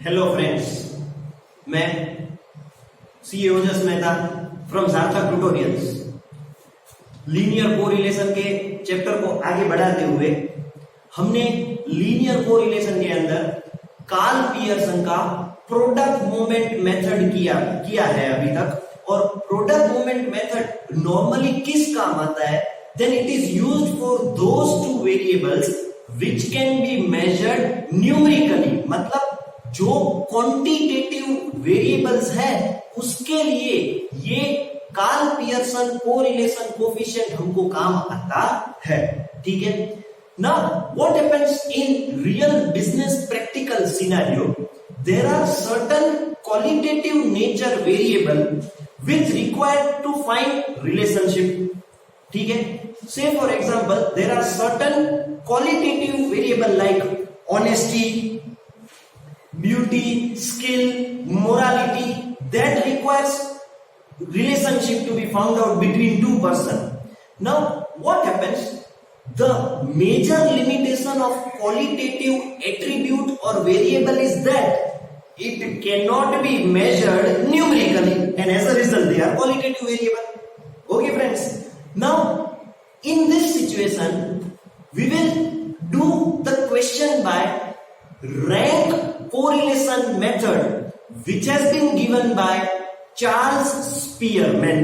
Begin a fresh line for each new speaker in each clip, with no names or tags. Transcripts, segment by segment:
Hello friends, मैं CA Ojas Mehta from सार्थक tutorials. Linear correlation के चैप्टर को आगे बढ़ाते हुए हमने लीनियर कोरिलेशन के अंदर कार्ल पियर्सन का प्रोडक्ट मोमेंट मेथड किया है अभी तक। और प्रोडक्ट मोमेंट मेथड नॉर्मली किस काम आता है? Then it is used for those two variables which can be measured numerically, मतलब जो क्वांटिटेटिव वेरिएबल्स है उसके लिए ये कार्ल पियर्सन कोरिलेशन कोफिशिएंट हमको काम आता है। ठीक है। Now what happens in real business practical scenario, there are certain qualitative nature variable which required to find relationship. ठीक है। Say for example there are certain qualitative variable like honesty, beauty, skill, morality that requires relationship to be found out between two persons. Now what happens? The major limitation of qualitative attribute or variable is that it cannot be measured numerically, and as a result they are qualitative variable. Okay friends, now in this situation we will do the question by rank correlation method which has been given by Charles Spearman.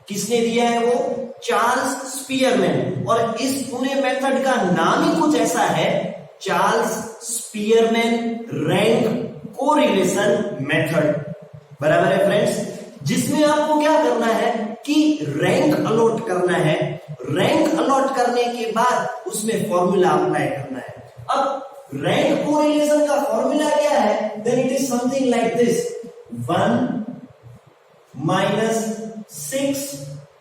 किसने दिया है वो? Charles Spearman. और इस पूरे method का नाम ही कुछ ऐसा है, Charles Spearman rank correlation method. बराबर है फ्रेंड्स, जिसमें आपको क्या करना है कि रैंक अलॉट करना है। रैंक अलॉट करने के बाद उसमें फॉर्मूला अप्लाई करना है। अब रैंक कोरिलेशन का फॉर्मूला क्या है? Then it is something like this, 1 minus 6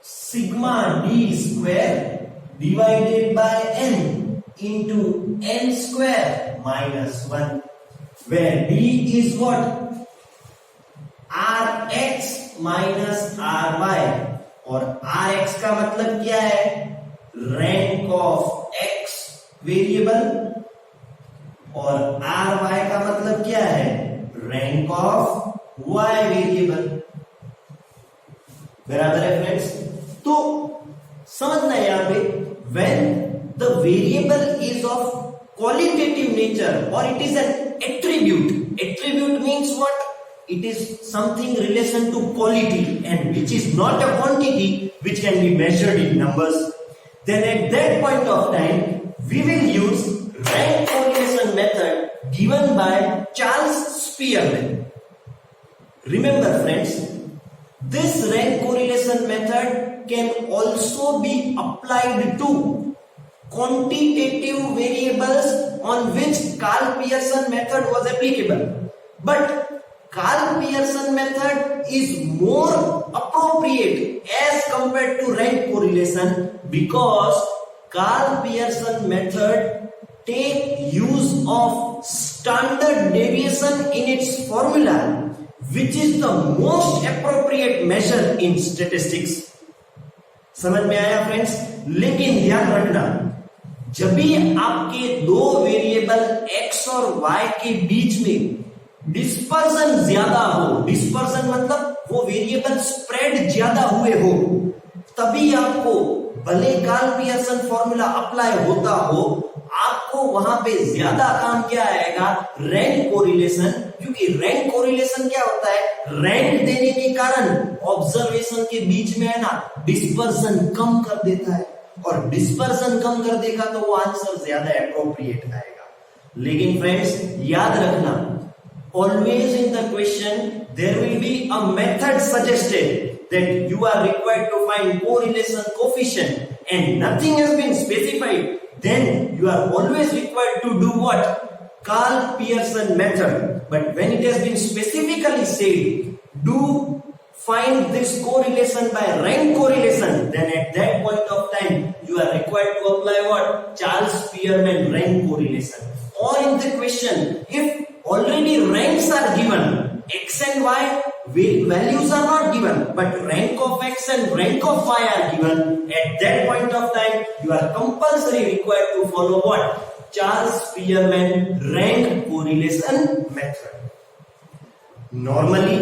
sigma d square divided by n into n square minus 1, where d is what? rx minus ry, और rx का मतलब क्या है? रैंक ऑफ x वेरिएबल, और ry का मतलब क्या है? Rank of y variable. बराबर है फ्रेंड्स। तो समझना है यहां पे, when the variable is of qualitative nature or it is an attribute means what? It is something relation to quality and which is not a quantity which can be measured in numbers. Then at that point of time we will use rank correlation method given by Charles Spearman. Remember friends, this rank correlation method can also be applied to quantitative variables on which Karl Pearson method was applicable. But Karl Pearson method is more appropriate as compared to rank correlation because Karl Pearson method take use of standard deviation in its formula, which is the most appropriate measure in statistics. समझ में आया friends? लेकिन ध्यान रखना, जब भी आपके दो वेरिएबल x और y के बीच में डिस्पर्सन ज्यादा हो, डिस्पर्सन मतलब वो वेरिएबल स्प्रेड ज्यादा हुए हो, तभी आपको भले कार्ल पियर्सन फॉर्मूला अप्लाई होता हो, आपको वहां पे ज्यादा काम क्या आएगा? Rank correlation. क्योंकि रैंक कोरिलेशन क्या होता है? रैंक देने के कारण ऑब्जर्वेशन के बीच में है ना, डिस्पर्सन कम कर देता है, और डिस्पर्सन कम कर देगा तो वो आंसर ज्यादा एप्रोप्रिएट आएगा। लेकिन फ्रेंड्स याद रखना, always in the question there will be a method suggested that you are required to find correlation coefficient and nothing has been specified, then you are always required to do what? Karl Pearson method. But when it has been specifically said, do find this correlation by rank correlation, then at that point of time you are required to apply what? Charles Spearman rank correlation. Or in the question, if already ranks are given, x and y values are not given, but rank of x and rank of y are given, at that point of time you are compulsory required to follow what? Charles Spearman rank correlation method. Normally,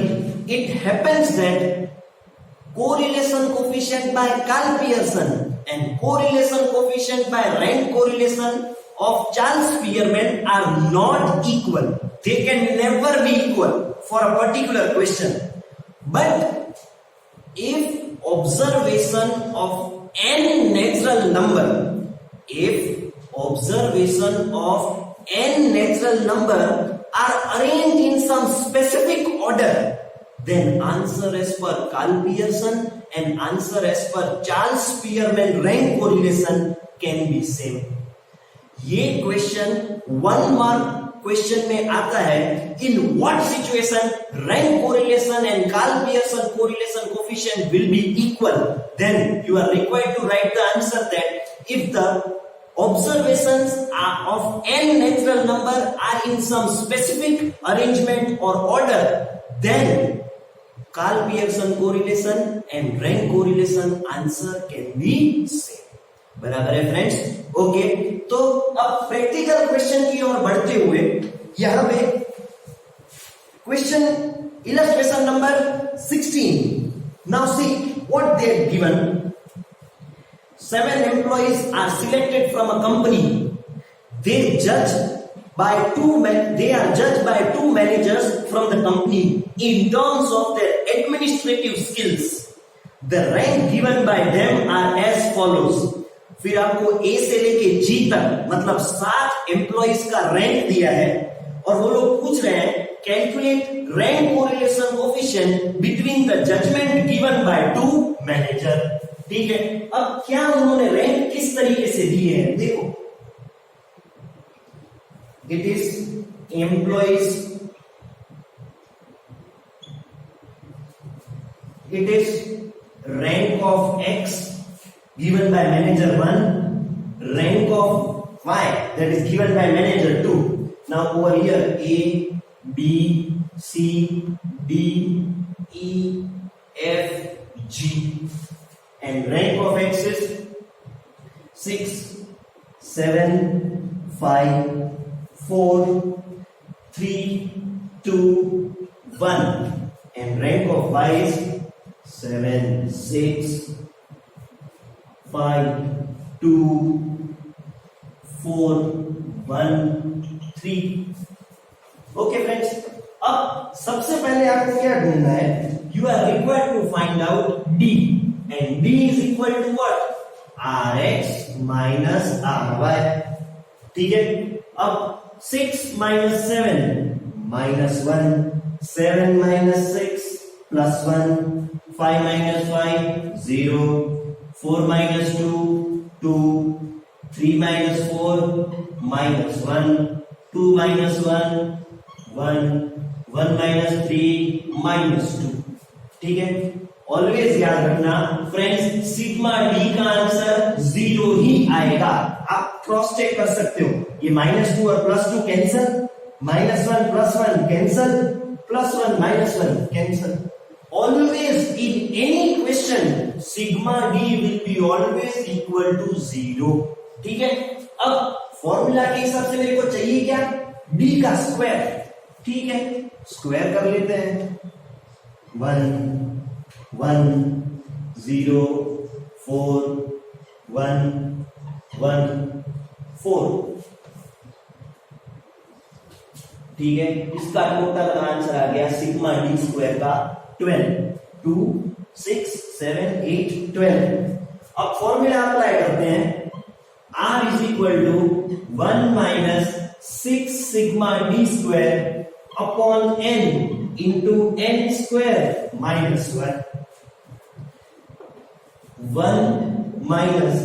it happens that correlation coefficient by Karl Pearson and correlation coefficient by rank correlation of Charles Spearman are not equal. They can never be equal for a particular question. But if observation of n natural number, are arranged in some specific order, then answer as per Karl Pearson and answer as per Charles Spearman rank correlation can be same. ये question 1 mark question में आता है, in what situation rank correlation and Karl Pearson correlation coefficient will be equal, then you are required to write the answer that if the observations of n natural number are in some specific arrangement or order, then Karl Pearson correlation and rank correlation answer can be same. बराबर है friends? Okay, तो अब practical question की ओर बढ़ते हुए यहां पे question illustration number 16. Now see what they have given. 7 employees are selected from a company. They are judged by two managers from the company in terms of their administrative skills. The rank given by them are as follows. फिर आपको ए से लेके जी तक मतलब 7 employees का rank दिया है और वो लोग पूछ रहे हैं calculate rank correlation coefficient between the judgement given by 2 manager. ठीक है, अब क्या उन्होंने रैंक किस तरीके से दिए हैं देखो. It is employees, it is rank of X given by manager 1, rank of Y that is given by manager 2. Now over here A, B, C, D, E, F, G and rank of X is 6, 7, 5, 4, 3, 2, 1 and rank of Y is 7, 6, 5, 2, 4, 1, 3. Okay friends, अब सबसे पहले आपको क्या ढूंढना है. You are required to find out D and D is equal to what, R X minus R Y. ठीक है, अब 6 minus 7 minus 1, 7 minus 6 plus 1, 5 minus 5 0, 4 minus 2 2, 3 minus 4 minus 1, 2 minus 1 1, 1 minus 3 minus 2. ठीक है, ऑलवेज याद रखना फ्रेंड्स सिग्मा डी का answer 0 ही आएगा. आप क्रॉस चेक कर सकते हो. ये -2 और +2 cancel, -1 +1 cancel, +1 -1 cancel. Always in any question sigma d will be always equal to 0. ठीक है, अब फॉर्मूला के हिसाब से मेरे को चाहिए क्या, d का स्क्वायर. ठीक है, स्क्वायर कर लेते हैं. 1 1 0 4 1 1 4. ठीक है, इसका टोटल आंसर आ गया सिग्मा डी स्क्वायर का 12. 2 6 7 8 12. अब फॉर्मूला अप्लाई करते हैं. R is equal to 1 minus 6 sigma D square upon n into n square minus 1. 1 minus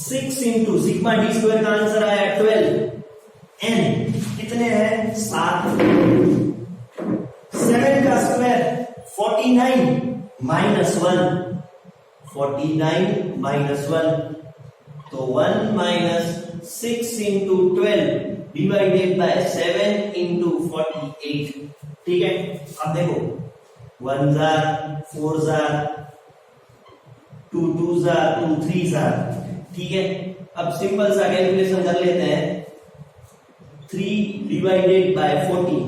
6 into sigma D square का आंसर आया 12. n कितने हैं 7. 7 का स्क्वायर 49 माइनस 1, 49 माइनस 1 तो 1 minus 6 into 12 divided by 7 into 48. ठीक है, अब देखो 1 जार 4 जार 2 2 जार 2 3 जार. ठीक है, अब सिंपल सा कैलकुलेशन कर लेते हैं. डिवाइडेड बाय 14,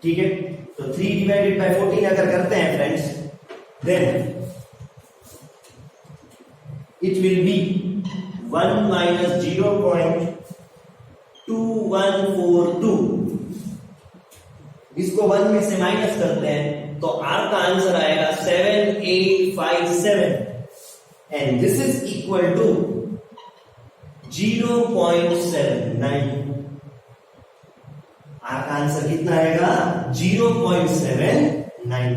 ठीक है। तो 3 डिवाइडेड बाय 14 अगर करते हैं friends, then it will be 1 minus 0.2142। इसको 1 में से माइनस करते हैं तो आर का आंसर आएगा 7857 and this is equal to 0.79। R का आंसर कितना आएगा? 0.79।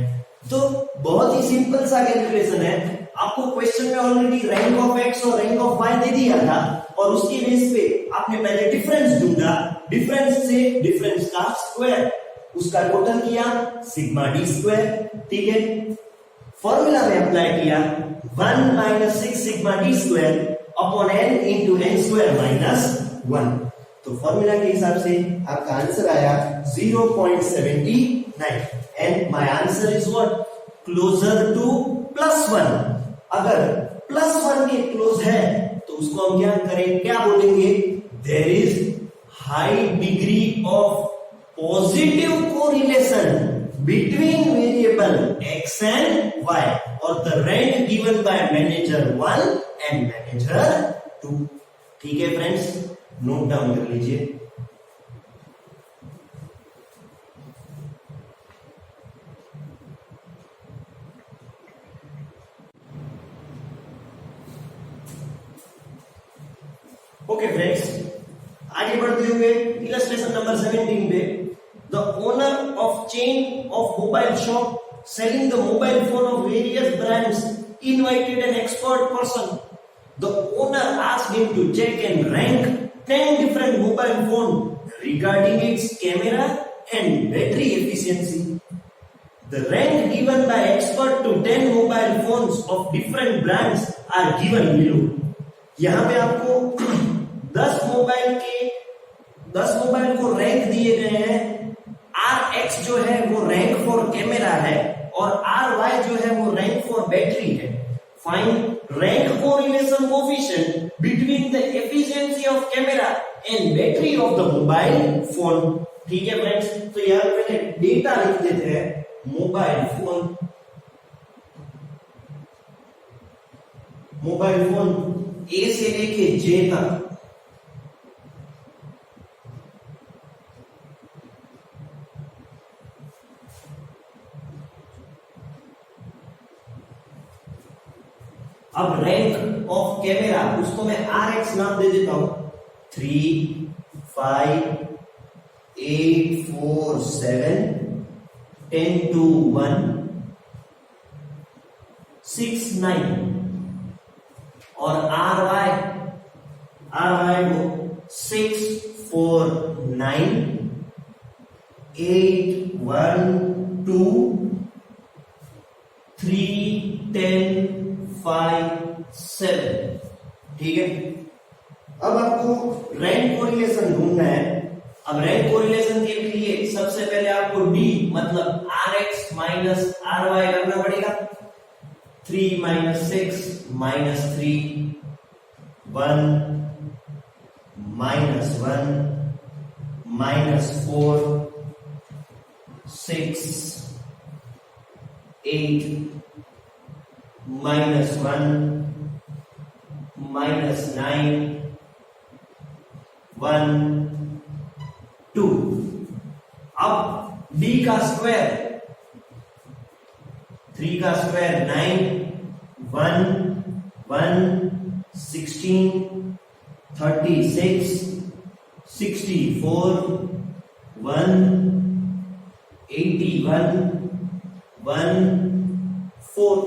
तो बहुत ही सिंपल सा कैलकुलेशन है। आपको क्वेश्चन में ऑलरेडी रैंक ऑफ एक्स और रैंक ऑफ वाई दे दिया था और उसके बेस पे आपने पहले डिफरेंस ढूंढा, डिफरेंस से डिफरेंस का स्क्वायर, उसका टोटल किया सिग्मा डी स्क्वायर, ठीक है। फॉर्मूला में अप्लाई किया 1 minus 6 sigma D square upon n into n square minus 1। तो फॉर्मूला के हिसाब से आपका आंसर आया 0.79 and my answer is what? Closer to +1। अगर +1 के क्लोज है तो उसको हम क्या करें, क्या बोलेंगे? There is high degree of positive correlation between variable x and y और the rank given by manager 1 and manager 2। ठीक है फ्रेंड्स, नोट डाउन कर लीजिए। ओके फ्रेंड्स, आगे बढ़ते हुए इलस्ट्रेशन नंबर 17 पे, the owner of chain of mobile shop selling the mobile phone of various brands invited an expert person. The owner asked him to check and rank 10 different mobile phones regarding its camera and battery efficiency. The rank given by expert to 10 mobile phones of different brands are given below. यहाँ पे आपको 10 mobile को rank दिए गए हैं। RX जो है वो रैंक फॉर कैमरा है और RY जो है वो रैंक फॉर बैटरी है। Find rank correlation coefficient between the efficiency of camera and battery of the mobile phone. ठीक है फ्रेंड्स, तो यहाँ पे डेटा लिख देते हैं। मोबाइल फोन ए से लेके जे तक अब रैंक ऑफ कैमरा उसको मैं RX नाम दे देता हूं। 3, 5, 8, 4, 7, 10 to 1, 6, 9 और RY को 6, 4, 9, 8, 1, 2, 3, 10, 5, 7। ठीक है, अब आपको रैंक कोरिलेशन ढूंढना है। अब रैंक कोरिलेशन के लिए सबसे पहले आपको D मतलब RX माइनस RY करना पड़ेगा। 3 minus 6 minus 3, 1 minus 1 minus 4, 6, 8 minus 1 minus 9, 1, 2। अब D का स्क्वायर 3 का स्क्वायर 9, 1, 1, 16, 36, 64, 1, 81, 1, 4,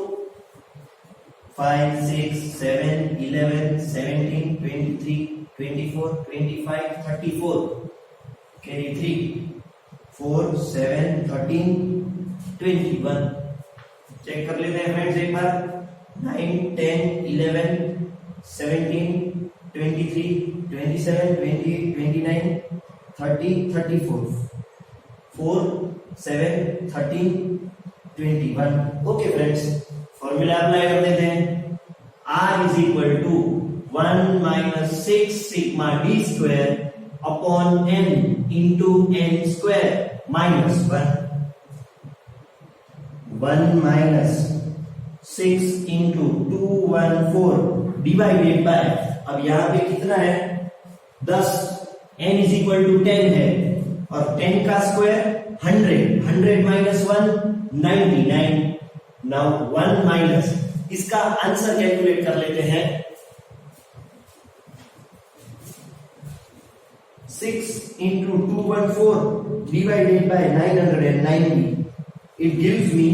5, 6, 7, 11, 17, 23, 24, 25, 34, carry 3, 4, 7, 13, 21। चेक कर लेते हैं फ्रेंड्स एक बार। 9, 10, 11, 17, 23, 27, 28, 29, 30, 34, 4, 7, 13, 21। ओके फ्रेंड्स, फॉर्मूला अप्लाई कर देते हैं। R is equal to 1 minus 6 sigma D square upon n into n square minus 1 minus 6 into 214 divided by, अब यहां पे कितना है 10, n इज इक्वल टू 10 है और 10 का स्क्वायर 100 माइनस 1 99। नाउ 1 माइनस, इसका आंसर कैलकुलेट कर लेते हैं। 6 into 214 divided by 990, it gives me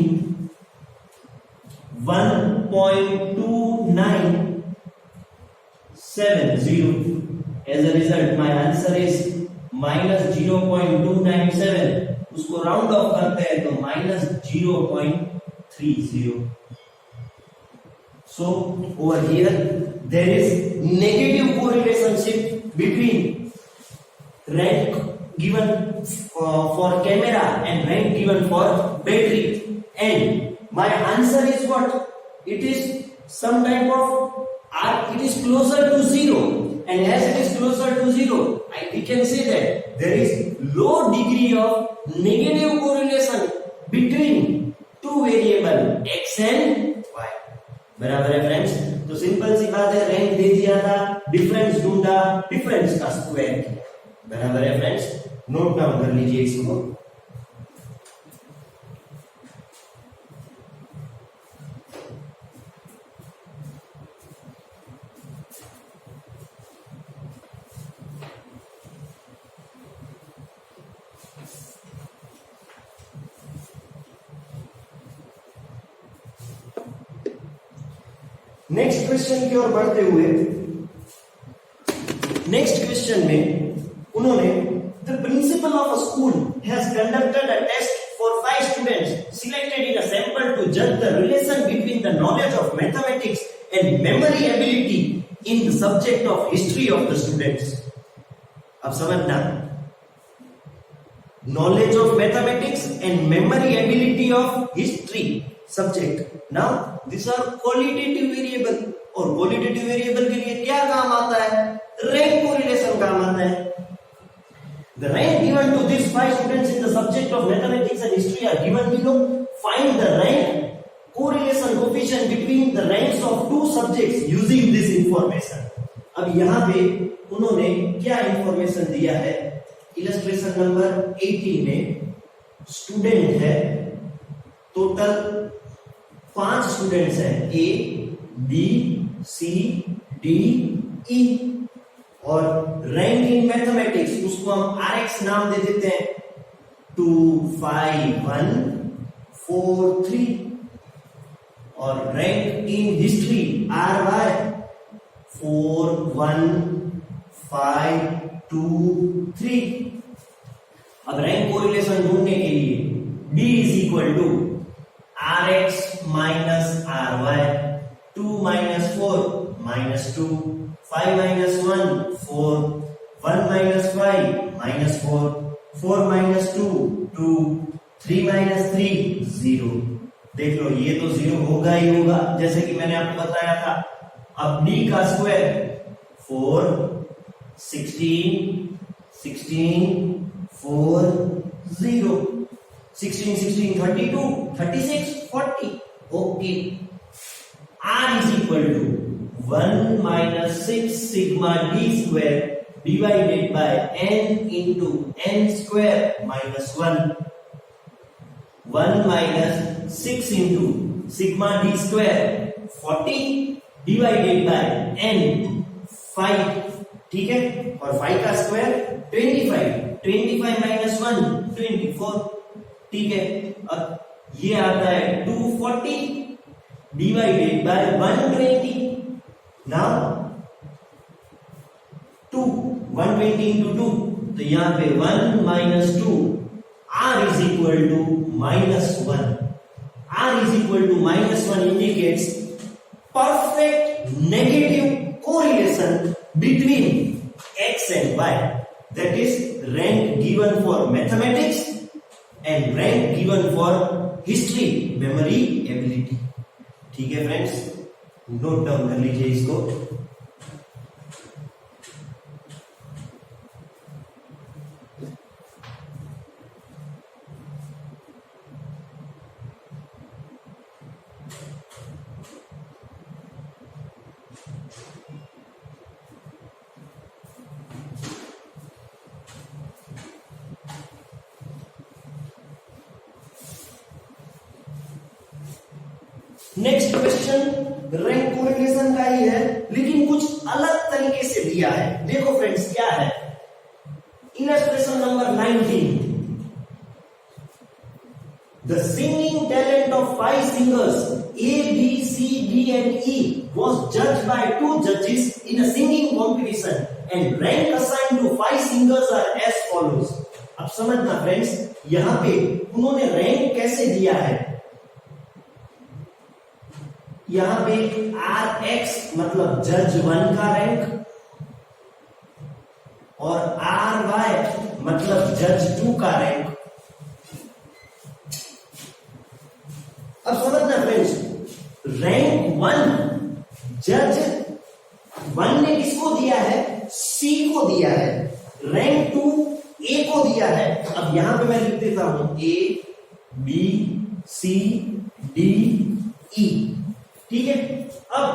1.2970. As a result, my answer is minus 0.297. उसको राउंड ऑफ करते हैं तो minus 0.30. So over here there is negative correlationship between rank given for camera and rank given for battery, and my answer is what? It is some type of it is closer to 0, and as it is closer to 0, we can say that there is low degree of negative correlation between two variable x and y. बराबर है friends. तो simple सी बात है, rank दे दिया था, difference ढूंढा, difference का square किया। बराबर है फ्रेंड्स, नोट डाउन कर लीजिए इसको। नेक्स्ट क्वेश्चन की ओर बढ़ते हुए, नेक्स्ट क्वेश्चन में उन्होंने the principal of a school has conducted a test for 5 students selected in a sample to जज the relation between the knowledge of mathematics and memory ability in the subject of history of the students. अब समझना, knowledge of mathematics and memory ability of history subject. Now these are qualitative variable, और qualitative variable के लिए क्या काम आता है? Rank correlation काम आता है। The rank given to these 5 students in the subject of mathematics and history are given below. Find the rank correlation coefficient between the ranks of two subjects using this information. अब यहाँ पे उन्होंने क्या information दिया है? Illustration number 80 में student है, total 5 students हैं, A B C D E, और रैंक इन मैथमेटिक्स उसको हम RX नाम दे देते हैं 2 5 1 4 3, और रैंक इन हिस्ट्री RY 4 1 5 2 3। अब रैंक कोरिलेशन ढूंढने के लिए D is equal to RX minus RY, 2 minus 4 minus 2, 5 minus 1 4, 1 minus 5 minus 4, 4 minus 2 2, 3 minus 3 0। देख लो, ये तो 0 होगा ही होगा, जैसे कि मैंने आपको बताया था। अब D का square 4 16 16 4 0, 16 16 32 36 40। Okay, R is equal to 1 minus 6 sigma D square divided by n into n square minus 1, 1 minus 6 into sigma D square 40 divided by n 5, ठीक है, और 5 का स्क्वायर 25, 25 minus 1 24, ठीक है। अब ये आता है 240 डिवाइडेड बाय 120। नाउ 2 120 into 2, तो यहां पे 1 minus 2, R is equal to minus 1। R is equal to minus 1 indicates perfect negative correlation between X and Y, that is rank given for mathematics and rank given for history memory ability। ठीक है friends, note down कर लीजिए इसको। Next question rank correlation का ही है, लेकिन कुछ अलग तरीके से दिया है। देखो फ्रेंड्स क्या है, illustration number 19, the singing talent of 5 singers A, B, C, D and E was judged by 2 judges in a singing competition and rank assigned to 5 singers are as follows। अब समझना फ्रेंड्स, यहां पे उन्होंने rank कैसे दिया है। यहां पे RX मतलब जज 1 का रैंक और RY मतलब जज 2 का रैंक। अब समझना फ्रेंड्स, रैंक 1 जज 1 ने किसको दिया है, C को दिया है, रैंक 2 A को दिया है। अब यहां पे मैं लिख देता हूं A, B, C, D, E, ठीक है। अब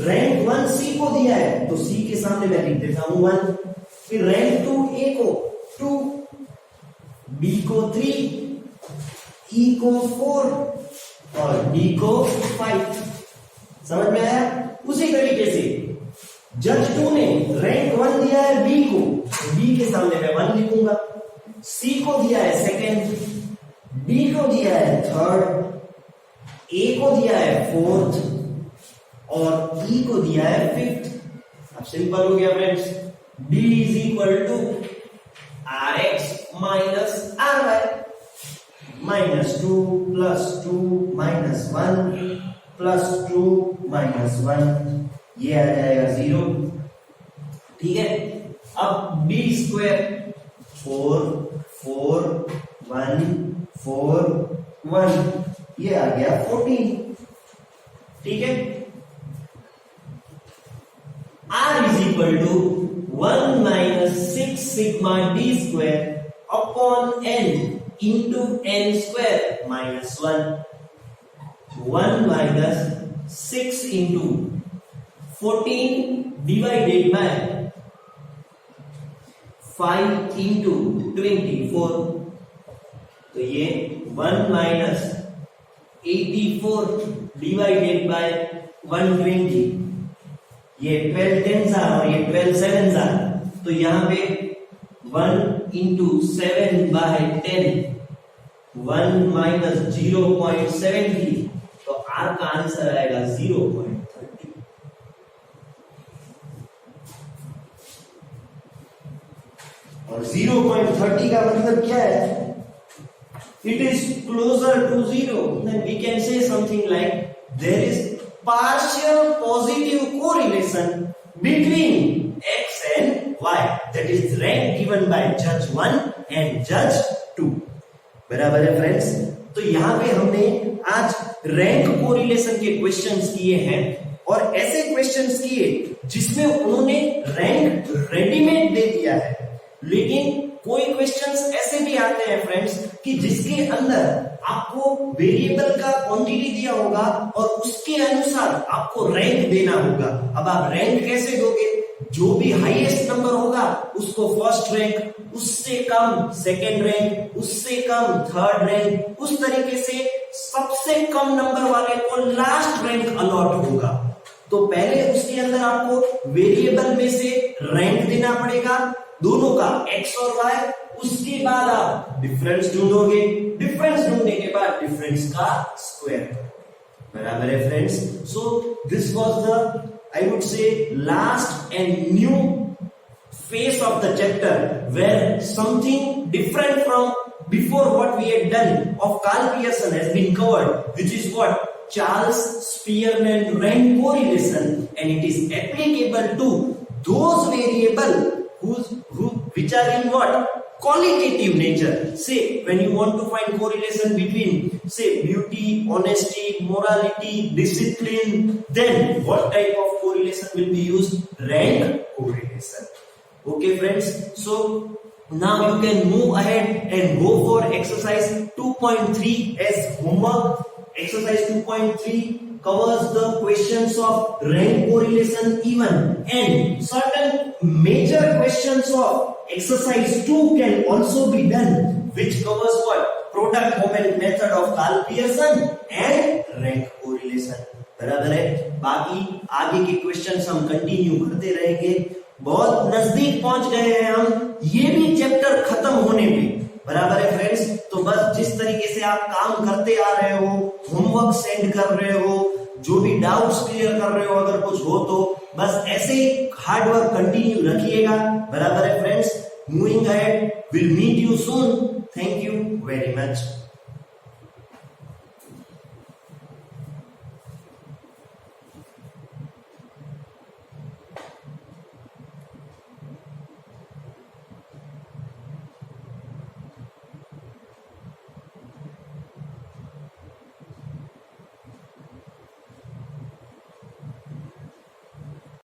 रैंक 1 C को दिया है तो C के सामने मैं लिख देता हूं 1, फिर रैंक 2 A को 2, B को 3, E को 4 और D को 5। समझ में आया। उसी तरीके से जज 2 ने रैंक 1 दिया है B को, तो B के सामने मैं 1 लिखूंगा, C को दिया है सेकंड, D को दिया है थर्ड, A को दिया है फोर्थ और E को दिया है फिफ्थ। अब सिंपल हो गया friends, D is equal to RX minus RY, -2 + 2 -1 + 2 -1, ये आ जाएगा 0, ठीक है। अब D स्क्वायर 4 4 1 4 1, ये आ गया 14, ठीक है। R is equal to 1 - 6 sigma D square upon n into n square minus 1, 1 - 6 into 14 divided by 5 into 24, तो ये 1 - 84 divided by 120, ये 12 10s और ये 12 7s, तो यहां पे 1 into 7/10, 1 minus 0.70, तो R का आंसर आएगा 0.30। और 0.30 का मतलब क्या है, it is closer to 0, then we can say something like there is partial positive correlation between X and Y, that is rank given by judge 1 and judge 2। बराबर है फ्रेंड्स। तो यहां पे हमने आज रैंक कोरिलेशन के क्वेश्चंस किए हैं और ऐसे क्वेश्चंस किए जिसमें उन्होंने रैंक रेडीमेड दे दिया है, लेकिन कोई क्वेश्चंस ऐसे भी आते हैं फ्रेंड्स कि जिसके अंदर आपको वेरिएबल का क्वांटिटी दिया होगा और उसके अनुसार आपको रैंक देना होगा। अब आप रैंक कैसे दोगे, जो भी हाईएस्ट नंबर होगा उसको फर्स्ट रैंक, उससे कम सेकंड रैंक, उससे कम थर्ड रैंक, उस तरीके से सबसे कम नंबर वाले को लास्ट रैंक अलॉट होगा। तो पहले उसके अंदर आपको वेरिएबल में से रैंक देना पड़ेगा दोनों का, x और y, उसके बाद आप डिफरेंस ढूंढोगे, डिफरेंस ढूंढने के बाद डिफरेंस का स्क्वायर। बराबर है friends. So this was the, I would say, last and new phase of the chapter where something different from before what we had done of Karl Pearson has been covered, which is what? Charles Spearman rank correlation, and it is applicable to those variables which are in what? Qualitative nature. Say when you want to find correlation between, say, beauty, honesty, morality, discipline, then what type of correlation will be used? Rank correlation. Okay friends, so now you can move ahead and go for exercise 2.3 as homework. Exercise 2.3 covers the questions of rank correlation even, and certain major questions of exercise 2 can also be done, which covers what? Product moment method of Karl Pearson and rank correlation. बराबर है। बाकी आगे के questions हम continue करते रहेंगे। बहुत नजदीक पहुंच गए हैं हम ये भी चैप्टर खत्म होने पे, बराबर है फ्रेंड्स। तो बस जिस तरीके से आप काम करते आ रहे हो, होमवर्क सेंड कर रहे हो, जो भी डाउट्स क्लियर कर रहे हो, अगर कुछ हो तो बस ऐसे ही हार्ड वर्क कंटिन्यू रखिएगा, बराबर है friends. Moving ahead, will meet you soon. Thank you very much.